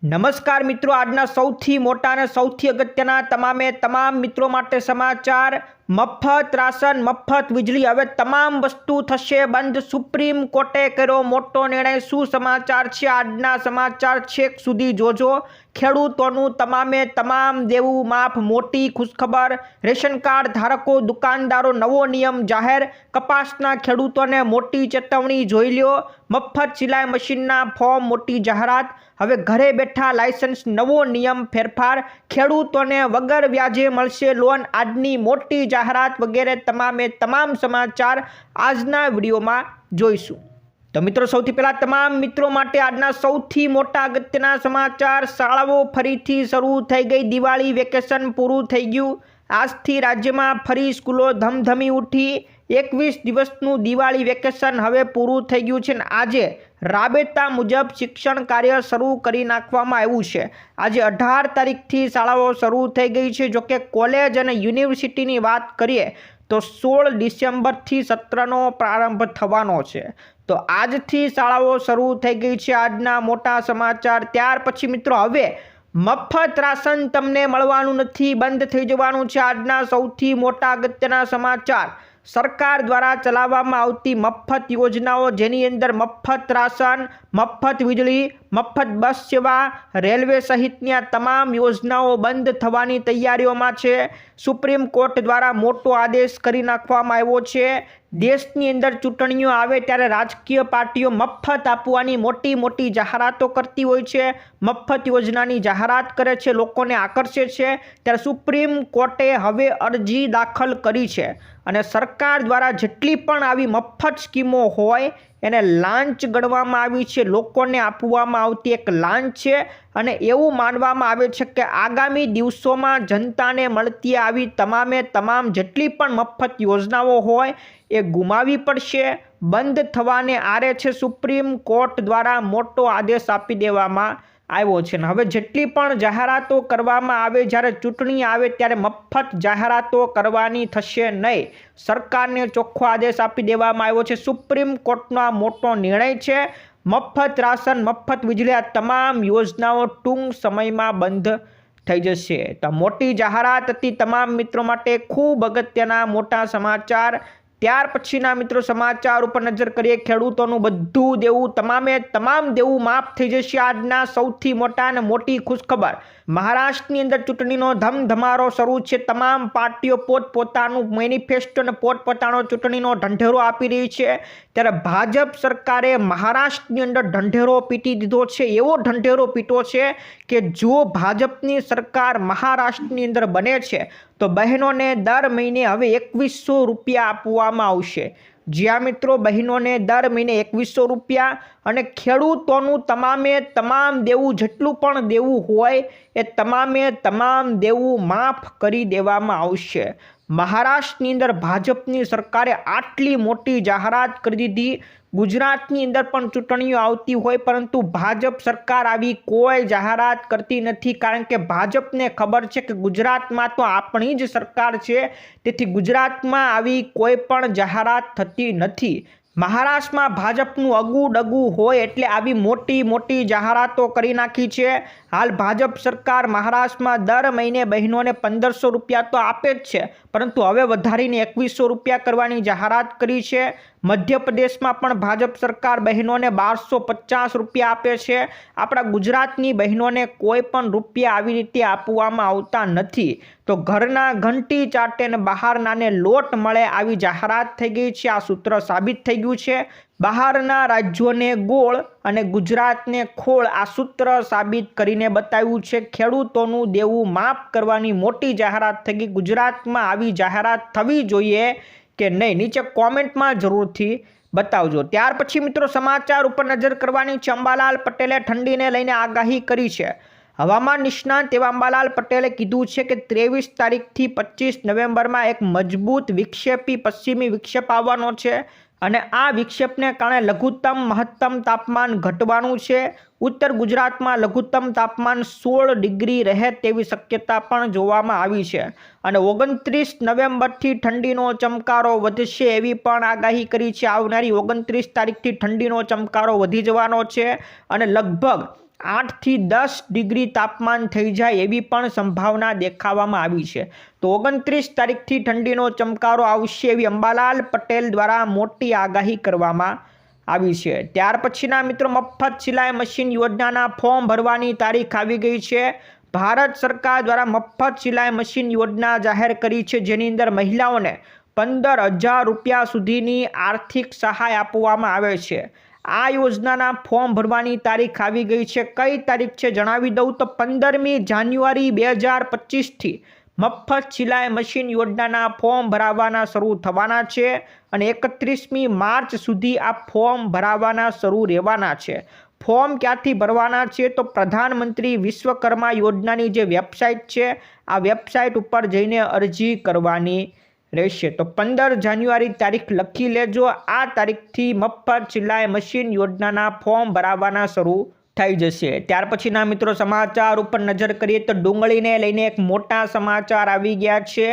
નમસ્કાર મિત્રો, આજના સૌથી મોટા અને સૌથી અગત્યના તમામ મિત્રો માટે સમાચાર। મફત રાશન, મફત વીજળી, હવે તમામ વસ્તુ થશે બંધ। સુપ્રીમ કોર્ટે કર્યો મોટો નિર્ણય। શું સમાચાર છે આજના સમાચાર, છેક સુધી જોજો। ખેડૂતોનું તમામ દેવું માફ, મોટી ખુશખબર। રેશન કાર્ડ ધારકો, દુકાનદારો નવો નિયમ જાહેર। કપાસના ખેડૂતોને મોટી ચેતવણી, જોઈ લ્યો। મફત સિલાઈ મશીનના ફોર્મ, મોટી જાહેરાત। હવે ઘરે બેઠા લાયસન્સ, નવો નિયમ ફેરફાર। ખેડૂતોને વગર વ્યાજે મળશે લોન, આજની મોટી જાહેરાત વગેરે તમામ સમાચાર આજના વિડીયોમાં જોઈશું। તો મિત્રો, સૌથી પહેલા તમામ મિત્રો માટે આજના સૌથી મોટા અગત્યના સમાચાર। શાળાઓ ફરીથી શરૂ થઈ ગઈ, દિવાળી વેકેશન પૂરું થઈ ગયું। આજથી રાજ્યમાં ફરી સ્કૂલો ધમધમી ઉઠી। 21 દિવસનું દિવાળી વેકેશન હવે પૂરું થઈ ગયું છે અને આજે રાબેતા મુજબ શિક્ષણ કાર્ય શરૂ કરી નાખવામાં આવ્યું છે। આજે 18 તારીખથી શાળાઓ શરૂ થઈ ગઈ છે। જોકે કોલેજ અને યુનિવર્સિટીની વાત કરીએ તો 16 ડિસેમ્બરથી સત્રનો પ્રારંભ થવાનો છે। તો આજથી શાળાઓ શરૂ થઈ ગઈ છે, આજના મોટા સમાચાર। ત્યાર પછી મિત્રો, હવે મફત રાશન તમને મળવાનું નથી, બંધ થઈ જવાનું છે, આજના સૌથી મોટા અગત્યના સમાચાર। સરકાર દ્વારા ચલાવવામાં આવતી મફત યોજનાઓ, જેની અંદર મફત રાશન, મફત વીજળી, મફત બસ સેવા, રેલવે સહિતની આ તમામ યોજનાઓ બંધ થવાની તૈયારીઓમાં છે। સુપ્રીમ કોર્ટ દ્વારા મોટો આદેશ કરી નાખવામાં આવ્યો છે। દેશની અંદર ચૂંટણીઓ આવે ત્યારે રાજકીય પાર્ટીઓ મફત આપવાની મોટી જાહેરાતો કરતી હોય છે, મફત યોજનાની જાહેરાત કરે છે, લોકોને આકર્ષે છે। ત્યારે સુપ્રીમ કોર્ટે હવે અરજી દાખલ કરી છે અને સરકાર દ્વારા જેટલી પણ આવી મફત સ્કીમો હોય એને લાંચ ગણવામાં આવી છે, લોકોને આપવામાં આવતી એક લાંચ છે અને એવું માનવામાં આવે છે કે આગામી દિવસોમાં જનતાને મળતી આવી તમામ જેટલી પણ મફત યોજનાઓ હોય એ ગુમાવી પડશે, બંધ થવાને આરે છે। સુપ્રીમ કોર્ટ દ્વારા મોટો આદેશ આપી દેવામાં આવ્યો છે ને હવે જેટલી પણ જાહેરાતો કરવામાં આવે, જ્યારે ચૂંટણી આવે ત્યારે મફત જાહેરાતો કરવાની થશે નહીં। સરકારને ચોખ્ખો આદેશ આપી દેવામાં આવ્યો છે। સુપ્રીમ કોર્ટનો આ મોટો નિર્ણય છે। મફત રાશન, મફત વીજળી, આ તમામ યોજનાઓ ટૂંક સમયમાં બંધ થઈ જશે। તો મોટી જાહેરાત હતી તમામ મિત્રો માટે, ખૂબ અગત્યના મોટા સમાચાર। ત્યાર પછીના મિત્રો સમાચાર ઉપર નજર કરીએ। ખેડૂતોનું બધું દેવું, તમામ દેવું માફ થઈ જશે, આજના સૌથી મોટા અને મોટી ખુશખબર। મહારાષ્ટ્રની અંદર ચૂંટણીનો ધમધમારો શરૂ છે। તમામ પાર્ટીઓ પોતપોતાનું મેનિફેસ્ટો અને પોતપોતાનો ચૂંટણીનો ઢંઢેરો આપી રહી છે। ત્યારે ભાજપ સરકારે મહારાષ્ટ્રની અંદર ઢંઢેરો પીટી દીધો છે, એવો ઢંઢેરો પીટો છે કે જો ભાજપની સરકાર મહારાષ્ટ્રની અંદર બને છે તો બહેનોને દર મહિને હવે 2100 રૂપિયા આપવામાં આવશે। જ્યાં મિત્રો બહેનોને દર મહિને 2100 રૂપિયા અને ખેડૂતોનું તમામ દેવું, જેટલું પણ દેવું હોય એ તમામ દેવું માફ કરી દેવામાં આવશે। મહારાષ્ટ્રની અંદર ભાજપની સરકારે આટલી મોટી જાહેરાત કરી દીધી। ગુજરાતની અંદર પણ ચૂંટણીઓ આવતી હોય પરંતુ ભાજપ સરકાર આવી કોઈ જાહેરાત કરતી નથી, કારણ કે ભાજપને ખબર છે કે ગુજરાતમાં તો આપણી જ સરકાર છે, તેથી ગુજરાતમાં આવી કોઈ પણ જાહેરાત થતી નથી। મહારાષ્ટ્રમાં ભાજપનું અગું હોય એટલે આવી મોટી જાહેરાતો કરી નાખી છે। હાલ ભાજપ સરકાર મહારાષ્ટ્રમાં દર મહિને બહેનોને 1500 રૂપિયા તો આપે જ છે, પરંતુ હવે વધારીને 2100 રૂપિયા કરવાની જાહેરાત કરી છે। મધ્યપ્રદેશમાં પણ ભાજપ સરકાર બહેનોને 1250 રૂપિયા આપે છે। આપણા ગુજરાતની બહેનોને કોઈ પણ રૂપિયા આવી રીતે આપવામાં આવતા નથી। તો ઘરના ઘંટી ચાટે ને બહારનાને લોટ મળે, આવી જાહેરાત થઈ ગઈ છે। આ સૂત્ર સાબિત થઈ ગયું છે। બહારના રાજ્યોને ગોળ અને ગુજરાતને ખોળ, આ સૂત્ર સાબિત કરીને બતાવ્યું છે। ખેડૂતોનું દેવું માફ કરવાની મોટી જાહેરાત થઈ ગઈ। ગુજરાતમાં આવી જાહેરાત થવી જોઈએ કે નહીં, નીચે કોમેન્ટમાં જરૂરથી બતાવજો। ત્યાર પછી મિત્રો સમાચાર ઉપર નજર કરવાની છે। અંબાલાલ પટેલે ઠંડીને લઈને આગાહી કરી છે। હવામાન નિષ્ણાંત એવા અંબાલાલ પટેલે કીધું છે કે 23 તારીખથી 25 નવેમ્બરમાં એક મજબૂત વિક્ષેપી પશ્ચિમી વિક્ષેપ આવવાનો છે અને આ વિક્ષેપને કારણે લઘુત્તમ મહત્તમ તાપમાન ઘટવાનું છે। ઉત્તર ગુજરાતમાં લઘુત્તમ તાપમાન 16 ડિગ્રી રહે તેવી શક્યતા પણ જોવામાં આવી છે અને 29 નવેમ્બરથી ઠંડીનો ચમકારો વધશે એવી પણ આગાહી કરી છે। આવનારી 29 તારીખથી ઠંડીનો ચમકારો વધી જવાનો છે અને લગભગ 8 થી 10 ડિગ્રી તાપમાન થઈ જાય એવી પણ સંભાવના દેખાવામાં આવી છે. તો 29 તારીખથી ઠંડીનો ચમકારો આવશે એવી અંબાલાલ પટેલ દ્વારા મોટી આગાહી કરવામાં આવી છે. ત્યાર પછીના મિત્રો મફત સિલાઈ મશીન યોજનાના ફોર્મ ભરવાની તારીખ આવી ગઈ છે. ભારત સરકાર દ્વારા મફત સિલાઈ મશીન યોજના જાહેર કરી છે, જેની અંદર મહિલાઓને 15,000 રૂપિયા સુધીની આર્થિક સહાય આપવામાં આવે છે. આ યોજનાના ફોર્મ ભરવાની તારીખ આવી ગઈ છે. કઈ તારીખ છે જણાવી દઉં તો 15મી જાન્યુઆરી 2025થી મફત સિલાઈ મશીન યોજનાના ફોર્મ ભરાવાના શરૂ થવાના છે અને 31મી માર્ચ સુધી આ ફોર્મ ભરાવાના શરૂ રહેવાના છે. ફોર્મ ક્યાંથી ભરવાના છે તો પ્રધાનમંત્રી વિશ્વકર્મા યોજનાની જે વેબસાઇટ છે આ વેબસાઇટ ઉપર જઈને અરજી કરવાની રહેશે. તો 15 જાન્યુઆરી તારીખ લખી લેજો. આ તારીખથી મફત સિલાઈ મશીન યોજનાના ફોર્મ ભરાવાના શરૂ થઈ જશે. ત્યાર પછીના મિત્રો સમાચાર ઉપર નજર કરીએ તો ડુંગળીને લઈને એક મોટા સમાચાર આવી ગયા છે.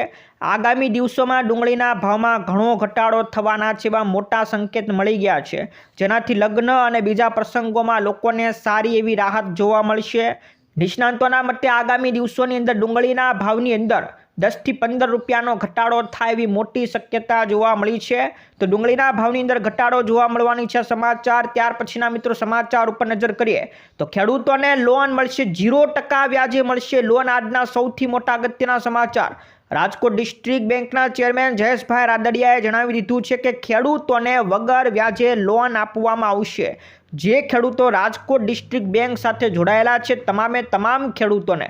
આગામી દિવસોમાં ડુંગળીના ભાવમાં ઘણો ઘટાડો થવાના છે એવા મોટા સંકેત મળી ગયા છે, જેનાથી લગ્ન અને બીજા પ્રસંગોમાં લોકોને સારી એવી રાહત જોવા મળશે. નિષ્ણાંતોના મતે આગામી દિવસોની અંદર ડુંગળીના ભાવની અંદર 10 થી 15 રૂપિયાનો ઘટાડો થાય એવી મોટી શક્યતા જોવા મળી છે. તો ડુંગળીના ભાવની અંદર ઘટાડો જોવા મળવાની છે સમાચાર. ત્યાર પછીના મિત્રો સમાચાર ઉપર નજર કરીએ તો ખેડૂતોને લોન મળશે, 0% વ્યાજે મળશે લોન. આજના સૌથી મોટા અગત્યના સમાચાર. રાજકોટ ડિસ્ટ્રિક્ટ બેંકના ચેરમેન જયેશભાઈ રાદડિયાએ જણાવી દીધું છે કે ખેડૂતોને વગર વ્યાજે લોન આપવામાં આવશે. જે ખેડૂતો રાજકોટ ડિસ્ટ્રિક્ટ બેંક સાથે જોડાયેલા છે તમામ ખેડૂતોને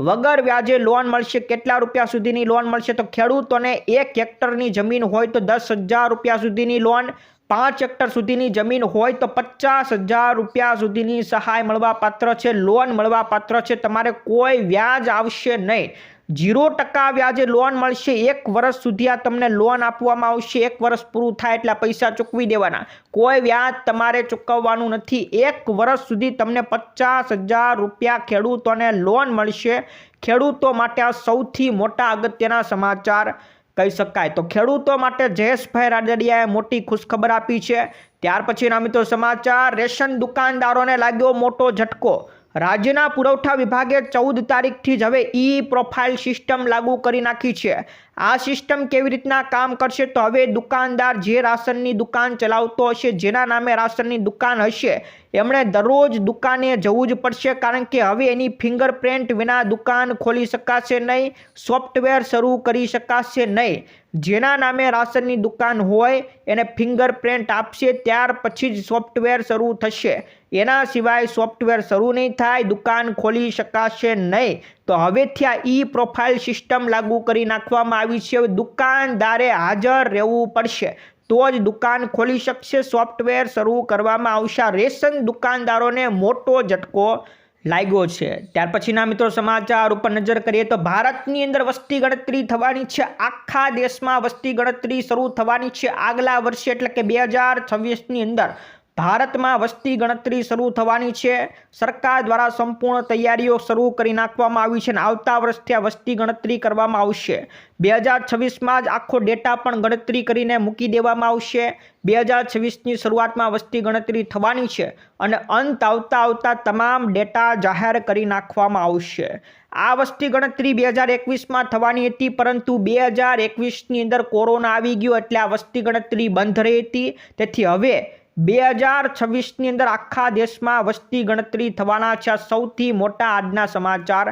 વગર વ્યાજે લોન મળશે. કેટલા રૂપિયા સુધીની લોન મળશે તો ખેડૂતોને 1 હેક્ટરની જમીન હોય તો 10,000 રૂપિયા સુધીની લોન, 5 હેક્ટર સુધીની જમીન હોય તો 50,000 રૂપિયા સુધીની સહાય મળવા પાત્ર છે, લોન મળવા પાત્ર છે. તમારે કોઈ વ્યાજ આવશે નહીં, 0% વ્યાજે લોન મળશે. 1 વર્ષ સુધી આ તમને લોન આપવામાં આવશે. 1 વર્ષ પૂરું થાય એટલે પૈસા ચૂકવી દેવાના, કોઈ વ્યાજ તમારે ચૂકવવાનું નથી. 1 વર્ષ સુધી તમને 50,000 રૂપિયા ખેડૂતોને લોન મળશે. ખેડૂતો માટે આ સૌથી મોટા અગત્યના સમાચાર કહી શકાય. તો ખેડૂતો માટે જયેશભાઈ રાદડિયાએ મોટી ખુશખબર આપી છે. ત્યાર પછીના મિત્રો સમાચાર. રેશન દુકાનદારોને લાગ્યો મોટો ઝટકો. રાજ્યના પુરવઠા વિભાગે 14 તારીખથી જ હવે પ્રોફાઇલ સિસ્ટમ લાગુ કરી નાખી છે. આ સિસ્ટમ કેવી રીતના કામ કરશે તો હવે દુકાનદાર જે રાશનની દુકાન ચલાવતો હશે, જેના નામે રાશનની દુકાન હશે, એમણે દરરોજ દુકાને જવું જ પડશે, કારણ કે હવે એની ફિંગરપ્રિન્ટ વિના દુકાન ખોલી શકાશે નહીં, સોફ્ટવેર શરૂ કરી શકાશે નહીં. જેના નામે રાશનની દુકાન હોય એને ફિંગરપ્રિન્ટ આપશે, ત્યાર પછી જ સોફ્ટવેર શરૂ થશે. એના સિવાય સોફ્ટવેર શરૂ નહીં થાય, દુકાન ખોલી શકાશે નહીં. તો હવેથી આ પ્રોફાઇલ સિસ્ટમ લાગુ કરી નાખવામાં આવી છે. દુકાનદારે હાજર રહેવું પડશે તો જ દુકાન ખોલી શકશે. સોફ્ટવેર શરૂ કરવામાં આવશે. રેશન દુકાનદારોને મોટો ઝટકો લાગ્યો છે. ત્યાર પછીના મિત્રો સમાચાર ઉપર નજર કરીએ તો ભારતની અંદર વસ્તી ગણતરી થવાની છે. આખા દેશમાં વસ્તી ગણતરી શરૂ થવાની છે આગલા વર્ષે, એટલે કે 2026ની અંદર ભારતમાં વસ્તી ગણતરી શરૂ થવાની છે. સરકાર દ્વારા સંપૂર્ણ તૈયારીઓ શરૂ કરી નાખવામાં આવી છે અને આવતા વર્ષથી આ વસ્તી ગણતરી કરવામાં આવશે. 2026માં જ આખો ડેટા પણ ગણતરી કરીને મૂકી દેવામાં આવશે. 2026ની શરૂઆતમાં વસ્તી ગણતરી થવાની છે અને અંત આવતા તમામ ડેટા જાહેર કરી નાખવામાં આવશે. આ વસ્તી ગણતરી 2021માં થવાની હતી, પરંતુ 2021ની અંદર કોરોના આવી ગયો એટલે આ વસ્તી ગણતરી બંધ રહી હતી. તેથી હવે 2026ની અંદર આખા દેશમાં વસ્તી ગણતરી થવાના છે. સૌથી મોટા આજના સમાચાર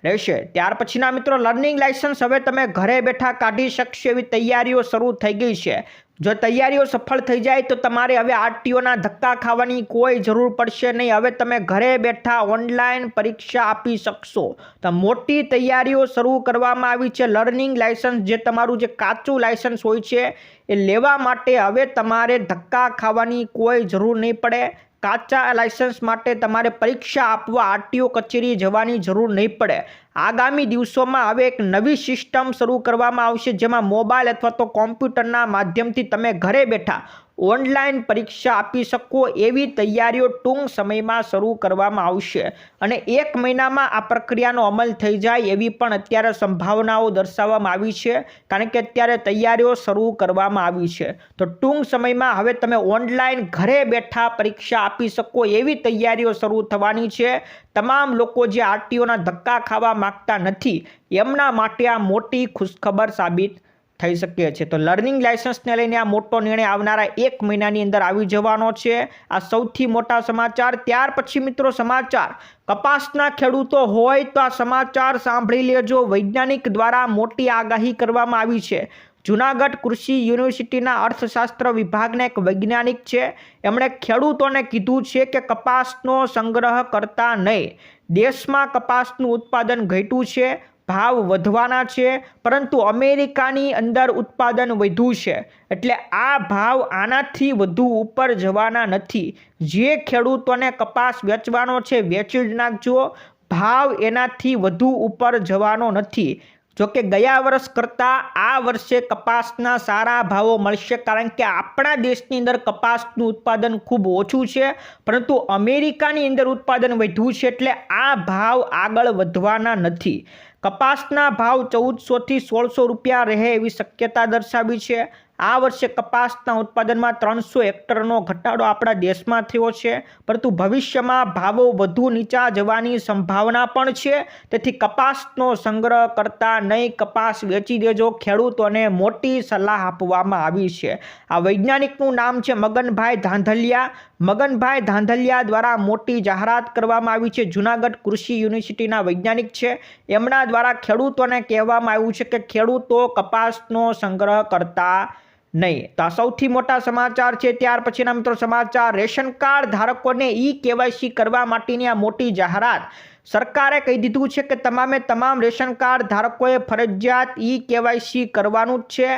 રહેશે. ત્યાર પછીના મિત્રો લર્નિંગ લાયસન્સ હવે તમે ઘરે બેઠા કાઢી શકશો એવી તૈયારીઓ શરૂ થઈ ગઈ છે. જો તૈયારીઓ સફળ થઈ જાય તો તમારે હવે આરટીઓના ધક્કા ખાવાની કોઈ જરૂર પડશે નહીં. હવે તમે ઘરે બેઠા ઓનલાઈન પરીક્ષા આપી શકશો. તો મોટી તૈયારીઓ શરૂ કરવામાં આવી છે. લર્નિંગ લાયસન્સ, જે તમારું જે કાચું લાયસન્સ હોય છે એ લેવા માટે હવે તમારે ધક્કા ખાવાની કોઈ જરૂર નહીં પડે. કાચા લાયસન્સ માટે તમારે પરીક્ષા આપવા આરટીઓ કચેરી જવાની જરૂર નહીં પડે. આગામી દિવસોમાં હવે એક નવી સિસ્ટમ શરૂ કરવામાં આવશે, જેમાં મોબાઈલ અથવા તો કોમ્પ્યુટરના માધ્યમથી તમે ઘરે બેઠા ઓનલાઈન પરીક્ષા આપી શકો એવી તૈયારીઓ ટૂંક સમયમાં શરૂ કરવામાં આવશે અને 1 મહિનામાં આ પ્રક્રિયાનો અમલ થઈ જાય એવી પણ અત્યારે સંભાવનાઓ દર્શાવવામાં આવી છે, કારણ કે અત્યારે તૈયારીઓ શરૂ કરવામાં આવી છે. તો ટૂંક સમયમાં હવે તમે ઓનલાઈન ઘરે બેઠા પરીક્ષા આપી શકો એવી તૈયારીઓ શરૂ થવાની છે. તમામ લોકો જે આરટીઓના ધક્કા ખાવા માંગતા નથી એમના માટે આ મોટી ખુશખબર સાબિત થઈ શકે છે. તો લર્નિંગ લાયસન્સને લઈને આ મોટો નિર્ણય આવનારા 1 મહિનાની અંદર આવી જવાનો છે. આ સૌથી મોટા સમાચાર. ત્યાર પછી મિત્રો સમાચાર કપાસના ખેડૂતો હોય તો આ સમાચાર સાંભળી લેજો. વૈજ્ઞાનિક દ્વારા મોટી આગાહી કરવામાં આવી છે. જૂનાગઢ કૃષિ યુનિવર્સિટીના અર્થશાસ્ત્ર વિભાગના એક વૈજ્ઞાનિક છે, એમણે ખેડૂતોને કીધું છે કે કપાસનો સંગ્રહ કરતા નહીં. દેશમાં કપાસનું ઉત્પાદન ઘટ્યું છે, ભાવ વધવાના છે, પરંતુ અમેરિકાની અંદર ઉત્પાદન વધ્યું છે, એટલે આ ભાવ આનાથી વધુ ઉપર જવાના નથી. જે ખેડૂતોને કપાસ વેચવાનો છે વેચી જ નાખજો, ભાવ એનાથી વધુ ઉપર જવાનો નથી. જોકે ગયા વર્ષ કરતાં આ વર્ષે કપાસના સારા ભાવો મળશે, કારણ કે આપણા દેશની અંદર કપાસનું ઉત્પાદન ખૂબ ઓછું છે, પરંતુ અમેરિકાની અંદર ઉત્પાદન વધ્યું છે, એટલે આ ભાવ આગળ વધવાના નથી. કપાસના ભાવ 1400 થી 1600 રૂપિયા રહે એવી શક્યતા દર્શાવી છે. આ વર્ષે કપાસના ઉત્પાદનમાં 300 હેક્ટરનો ઘટાડો આપણા દેશમાં થયો છે, પરંતુ ભવિષ્યમાં ભાવો વધુ નીચા જવાની સંભાવના પણ છે. તેથી કપાસનો સંગ્રહ કરતા નહીં, કપાસ વેચી દેજો, ખેડૂતોને મોટી સલાહ આપવામાં આવી છે. આ વૈજ્ઞાનિકનું નામ છે મગનભાઈ ધાંધલિયા. મગનભાઈ ધાંધલિયા દ્વારા મોટી જાહેરાત કરવામાં આવી છે. જૂનાગઢ કૃષિ યુનિવર્સિટીના વૈજ્ઞાનિક છે. એમના દ્વારા ખેડૂતોને કહેવામાં આવ્યું છે કે ખેડૂતો કપાસનો સંગ્રહ કરતા નહીં. તો આ સૌથી મોટા સમાચાર છે. ત્યાર પછીના મિત્રો સમાચાર રેશન કાર્ડ ધારકોને KYC કરવા માટેની આ મોટી જાહેરાત. સરકારે કહી દીધું છે કે તમામ રેશન કાર્ડ ધારકોએ ફરજિયાત KYC કરવાનું જ છે.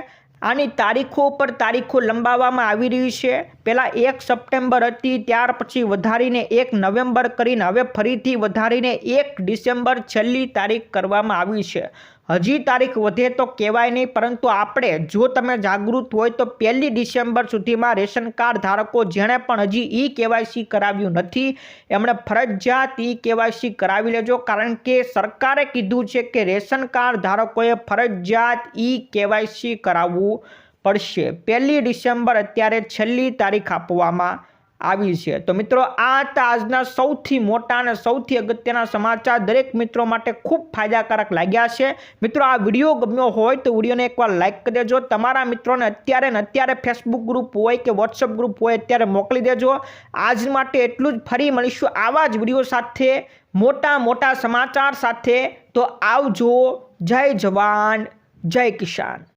આની તારીખો ઉપર તારીખો લંબાવવામાં આવી રહી છે. પહેલાં 1 સપ્ટેમ્બર હતી, ત્યાર પછી વધારીને 1 નવેમ્બર કરીને હવે ફરીથી વધારીને 1 ડિસેમ્બર છેલ્લી તારીખ કરવામાં આવી છે. હજી તારીખ વધે તો કહેવાય નહીં, પરંતુ આપણે જો તમે જાગૃત હોય તો 1 ડિસેમ્બર સુધીમાં રેશન કાર્ડ ધારકો જેણે પણ હજી KYC કરાવ્યું નથી એમણે ફરજિયાત KYC કરાવી લેજો, કારણ કે સરકારે કીધું છે કે રેશન કાર્ડ ધારકોએ ફરજિયાત KYC કરાવવું પડશે. 1 ડિસેમ્બર અત્યારે છેલ્લી તારીખ આપવામાં આવી છે. તો મિત્રો આ હતા આજના સૌથી મોટા અને સૌથી અગત્યના સમાચાર. દરેક મિત્રો માટે ખૂબ ફાયદાકારક લાગ્યા છે. મિત્રો આ વિડીયો ગમ્યો હોય તો વિડીયોને એકવાર લાઇક કરી દેજો. તમારા મિત્રોને અત્યારે ફેસબુક ગ્રુપ હોય કે વોટ્સઅપ ગ્રુપ હોય અત્યારે મોકલી દેજો. આજ માટે એટલું જ. ફરી મળીશું આવા જ વિડીયો સાથે, મોટા સમાચાર સાથે. તો આવજો. જય જવાન, જય કિસાન.